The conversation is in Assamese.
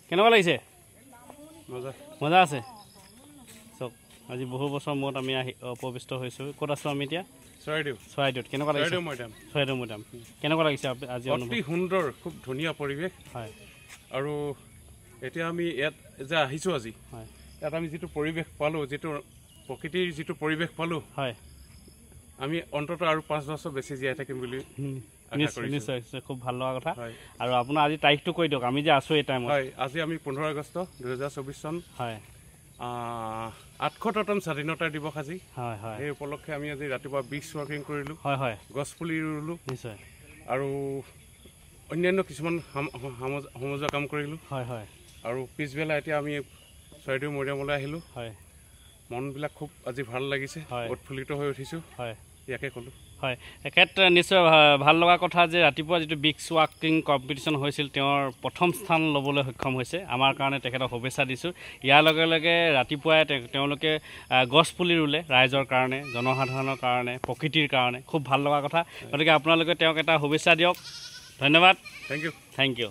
কেনেকুৱা লাগিছে মজা মজা আছে চক আজি বহু বছৰ মূৰত আমি উপবিষ্ট হৈছোঁ ক'ত আছোঁ আমি এতিয়া চৰাইদেউত কেনেকুৱা লাগিছে চৰাইদেউ মৈদাম কেনেকুৱা লাগিছে আজি অতি সুন্দৰ খুব ধুনীয়া পৰিৱেশ হয় আৰু এতিয়া আমি ইয়াত যে আহিছোঁ আজি হয় ইয়াত আমি যিটো পৰিৱেশ পালোঁ যিটো প্ৰকৃতিৰ যিটো পৰিৱেশ পালোঁ হয় আমি অন্ততঃ আৰু 5 বছৰ বেছি জীয়াই থাকিম বুলি নিশ্চয় খুব ভাল লগা কথা আৰু আপোনাৰ আজি তাৰিখটো কৈ দিয়ক আমি যে আছোঁ এই টাইমত হয় আজি আমি 15 আগষ্ট 2024 চন হয় 800তম স্বাধীনতা দিৱস আজি হয় হয় এই উপলক্ষে আমি আজি ৰাতিপুৱা বৃক্ষ ৱাকিং কৰিলোঁ হয় হয় গছপুলি ৰুলোঁ নিশ্চয় আৰু অন্যান্য কিছুমান সমজুৱা কাম কৰিলোঁ হয় হয় আৰু পিছবেলা এতিয়া আমি চৰাইদেউ মৈদামলৈ আহিলোঁ হয় মনবিলাক খুব আজি ভাল লাগিছে উৎফুল্লিত হৈ উঠিছোঁ হয় ইয়াকে ক'লোঁ হয় একেত নিশ্চয় ভাল লগা কথা যে ৰাতিপুৱা যিটো বৃক্ষ ৱাকিং কম্পিটিশ্যন হৈছিল তেওঁৰ প্ৰথম স্থান ল'বলৈ সক্ষম হৈছে আমাৰ কাৰণে তেখেতক শুভেচ্ছা দিছোঁ ইয়াৰ লগে লগে ৰাতিপুৱাই তেওঁলোকে গছপুলি ৰুলে ৰাইজৰ কাৰণে জনসাধাৰণৰ কাৰণে প্ৰকৃতিৰ কাৰণে খুব ভাল লগা কথা গতিকে আপোনালোকে তেওঁক এটা শুভেচ্ছা দিয়ক ধন্যবাদ থেংক ইউ